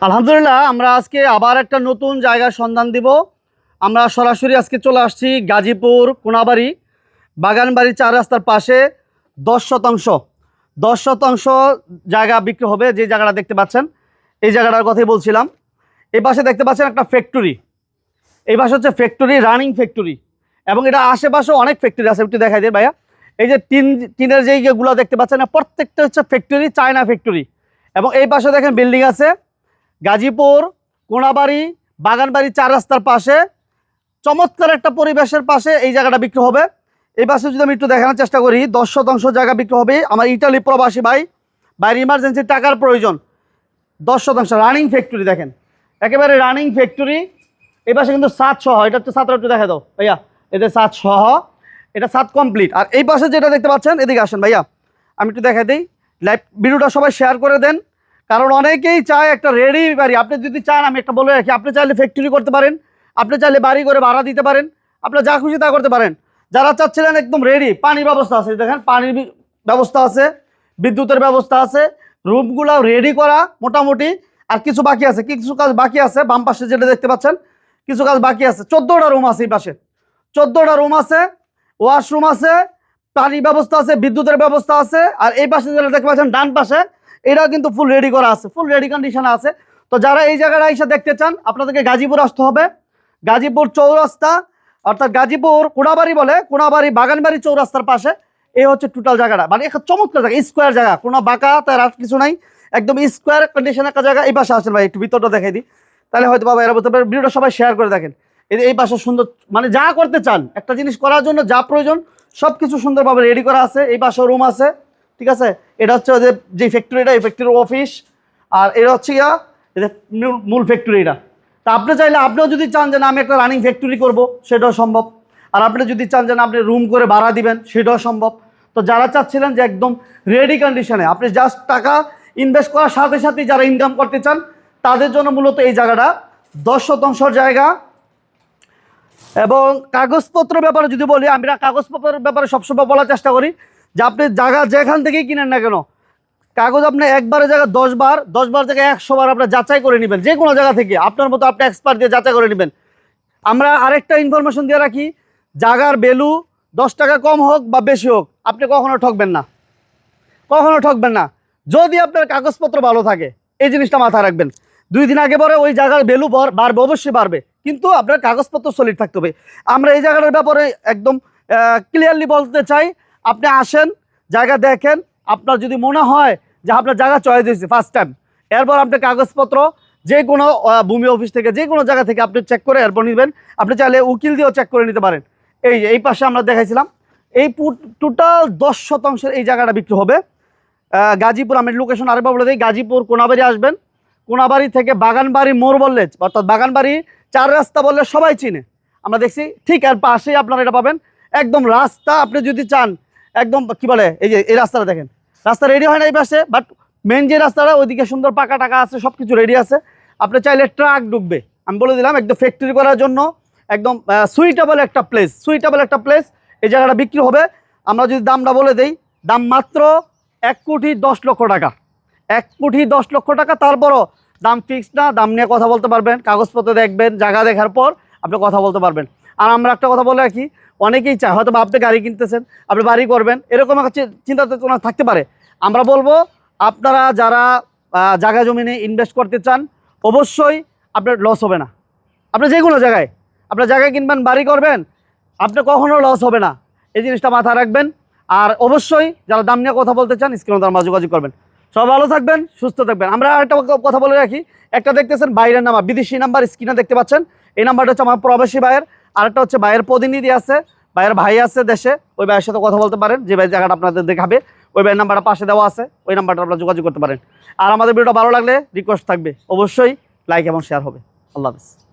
আলহামদুলিল্লাহ আমরা আজকে আবার একটা নতুন জায়গার সন্ধান দিব। আমরা সরাসরি আজকে চলে আসছি গাজীপুর কোনাবাড়ি বাগানবাড়ি 4 রাস্তার পাশে 10% জায়গা বিক্রি হবে। যে জায়গাটা দেখতে পাচ্ছেন এই জায়গাটার কথাই বলছিলাম। এই পাশে দেখতে পাচ্ছেন একটা ফ্যাক্টরি, এই পাশে হচ্ছে ফ্যাক্টরি, রানিং ফ্যাক্টরি, এবং এটা আশেপাশে অনেক ফ্যাক্টরি আছে। একটু দেখাই দিই ভাইয়া, এই যে টিনের যেগুলো দেখতে পাচ্ছেন না, প্রত্যেকটা হচ্ছে ফ্যাক্টরি, চায়না ফ্যাক্টরি। এবং এই পাশে দেখেন বিল্ডিং আছে। গাজীপুর কোনাবাড়ি বাগানবাড়ি 4 রাস্তার পাশে চমৎকার একটা পরিবেশের পাশে এই জায়গাটা বিক্রি হবে। এই পাশে যদি আমি একটু দেখানোর চেষ্টা করি, 10% জায়গা বিক্রি হবে। আমার ইটালি প্রবাসী বাইরে ইমার্জেন্সি টাকার প্রয়োজন। 10% রানিং ফ্যাক্টরি, দেখেন একেবারে রানিং ফ্যাক্টরি। এই পাশে কিন্তু ছাদ সহ, এটা হচ্ছে ছাদটা একটু দেখা দাও ভাইয়া, এদের ছাদ সহ, এটা ছাদ কমপ্লিট। আর এই পাশে যেটা দেখতে পাচ্ছেন, এদিকে আসেন ভাইয়া, আমি একটু দেখাই দিই। লাইভ ভিডিওটা সবাই শেয়ার করে দেন, কারণ অনেকেই চায় একটা রেডি বাড়ি। আপনি যদি চান, আমি একটা বলে রাখি, আপনি চাইলে ফ্যাক্টরি করতে পারেন, আপনি চাইলে বাড়ি করে ভাড়া দিতে পারেন, আপনি যা খুশি তা করতে পারেন। যারা চাচ্ছিলেন একদম রেডি, পানির ব্যবস্থা আছে, দেখেন পানির ব্যবস্থা আছে, বিদ্যুতের ব্যবস্থা আছে, রুমগুলো রেডি করা মোটামুটি। আর কিছু বাকি আছে, কিছু কাজ বাকি আছে। বাম পাশে যেটা দেখতে পাচ্ছেন কিছু কাজ বাকি আছে। 14টা রুম আছে, এই পাশে 14টা রুম আছে, ওয়াশরুম আছে, পানির ব্যবস্থা আছে, বিদ্যুতের ব্যবস্থা আছে। আর এই পাশে যেটা দেখতে পাচ্ছেন ডান পাশে, এটাও কিন্তু ফুল রেডি করা আছে, ফুল রেডি কন্ডিশনে আছে। তো যারা এই জায়গাটা এসে দেখতে চান, আপনাদেরকে গাজীপুর আসতে হবে। গাজীপুর চৌরাস্তা, অর্থাৎ গাজীপুর কোনাবাড়ি বলে, কোনাবাড়ি বাগানবাড়ি চৌরাস্তার পাশে এই হচ্ছে টোটাল জায়গাটা। মানে একটা চমৎকার জায়গা, স্কোয়ার জায়গা, কোনো বাঁকা তার আর কিছু নাই, একদম স্কোয়ার কন্ডিশন একটা জায়গা। এই পাশে আসেন ভাই, একটু ভিতরটা দেখাই দিই, তাহলে হয়তো বাবা এরা বলতে পারে। ভিডিওটা সবাই শেয়ার করে দেখেন। এই পাশে সুন্দর, মানে যা করতে চান, একটা জিনিস করার জন্য যা প্রয়োজন সব কিছু সুন্দরভাবে রেডি করা আছে। এই পাশে রুম আছে, ঠিক আছে। এটা হচ্ছে ওদের যে ফ্যাক্টরিটা, এই ফ্যাক্টরির অফিস। আর এটা হচ্ছে এটা মূল ফ্যাক্টরিটা। তা আপনি চাইলে, আপনিও যদি চান যে না আমি একটা রানিং ফ্যাক্টরি করব, সেটাও সম্ভব। আর আপনি যদি চান যে না আপনি রুম করে ভাড়া দিবেন, সেটাও সম্ভব। তো যারা চাচ্ছিলেন যে একদম রেডি কন্ডিশনে, আপনি জাস্ট টাকা ইনভেস্ট করার সাথে সাথেই যারা ইনকাম করতে চান, তাদের জন্য মূলত এই জায়গাটা 10% জায়গা। এবং কাগজপত্র ব্যাপারে যদি বলি, আমরা কাগজপত্রের ব্যাপারে সবসময় বলার চেষ্টা করি যে আপনি জায়গা যেখান থেকেই কিনেন না কেন, কাগজ আপনি একবারের জায়গায় 10 বার জায়গায় 100 বার আপনার যাচাই করে নেবেন। যে কোনো জায়গা থেকে আপনার মতো আপনি এক্সপার্ট দিয়ে যাচাই করে নেবেন। আমরা আরেকটা ইনফরমেশন দিয়ে রাখি, জায়গার ভ্যালু 10 টাকা কম হোক বা বেশি হোক, আপনি কখনো ঠকবেন না, কখনো ঠকবেন না, যদি আপনার কাগজপত্র ভালো থাকে। এই জিনিসটা মাথায় রাখবেন। 2 দিন আগে পরে ওই জায়গার ভ্যালু বাড়বে, অবশ্যই বাড়বে, কিন্তু আপনার কাগজপত্র সলিড থাকতে হবে। আমরা এই জায়গাটার ব্যাপারে একদম ক্লিয়ারলি বলতে চাই, আপনি আসেন, জায়গা দেখেন, আপনার যদি মনে হয় যে আপনার জায়গা চয়েস হয়েছে ফার্স্ট টাইম, এরপর আপনি কাগজপত্র যে কোনো ভূমি অফিস থেকে, যে কোনো জায়গা থেকে আপনি চেক করে এরপর নেবেন। আপনি চাইলে উকিল দিয়েও চেক করে নিতে পারেন। এই পাশে আমরা দেখাইছিলাম, এই টোটাল 10% এই জায়গাটা বিক্রি হবে। গাজীপুর, আমি লোকেশন আরেকবার বলে দিই, গাজীপুর কোনাবাড়ি আসবেন, কোনাবাড়ি থেকে বাগানবাড়ি মোড় বললে, অর্থাৎ বাগানবাড়ি 4 রাস্তা বললে সবাই চিনে, আমরা দেখছি, ঠিক আর পাশেই আপনারা এটা পাবেন। একদম রাস্তা আপনি যদি চান, একদম কি বলে, এই যে এই রাস্তাটা দেখেন, রাস্তা রেডি হয় না এই পাশে, বাট মেন যে রাস্তাটা ওইদিকে সুন্দর পাকা টাকা আছে, সব কিছু রেডি আছে। আপনি চাইলে ট্রাক ঢুকবে, আমি বলে দিলাম, একদম ফ্যাক্টরি করার জন্য একদম সুইটেবল একটা প্লেস, সুইটেবল একটা প্লেস। এই জায়গাটা বিক্রি হবে। আমরা যদি দামটা বলে দেই, দাম মাত্র 1,10,00,000 টাকা, 1,10,00,000 টাকা। তারপরও দাম ফিক্সড না, দাম নিয়ে কথা বলতে পারবেন, কাগজপত্র দেখবেন, জায়গা দেখার পর আপনি কথা বলতে পারবেন। আর আমরা একটা কথা বলে রাখি, অনেকেই চায় হয়তো আপনি গাড়ি কিনতেছেন, আপনি বাড়ি করবেন, এরকম একটা চিন্তা চেতনা থাকতে পারে। আমরা বলবো, আপনারা যারা জায়গা জমিনে ইনভেস্ট করতে চান, অবশ্যই আপনার লস হবে না। আপনি যে কোনো জায়গায়, আপনার জায়গায় কিনবেন, বাড়ি করবেন, আপনি কখনো লস হবে না, এই জিনিসটা মাথায় রাখবেন। আর অবশ্যই যারা দাম নিয়ে কথা বলতে চান, স্ক্রিনে তার মাঝে যোগাযোগ করবেন। সব ভালো থাকবেন, সুস্থ থাকবেন। আমরা একটা কথা বলে রাখি, একটা দেখতেছেন বাইরের নাম্বার, বিদেশি নাম্বার স্ক্রিনে দেখতে পাচ্ছেন, এই নাম্বারটা হচ্ছে আমার প্রবাসী ভাইয়ের। আরেকটা হচ্ছে ভাইয়ের প্রতিনিধি আছে, ভাইয়ের ভাই আছে দেশে, ওই ভাইয়ের সাথে কথা বলতে পারেন, যে ভাই জায়গাটা আপনাদের দেখাবে, ওই ভাইয়ের নাম্বারটা পাশে দেওয়া আছে, ওই নাম্বারটা আপনারা যোগাযোগ করতে পারেন। আর আমাদের ভিডিওটা ভালো লাগলে রিকোয়েস্ট থাকবে, অবশ্যই লাইক এবং শেয়ার হবে। আল্লাহ হাফেজ।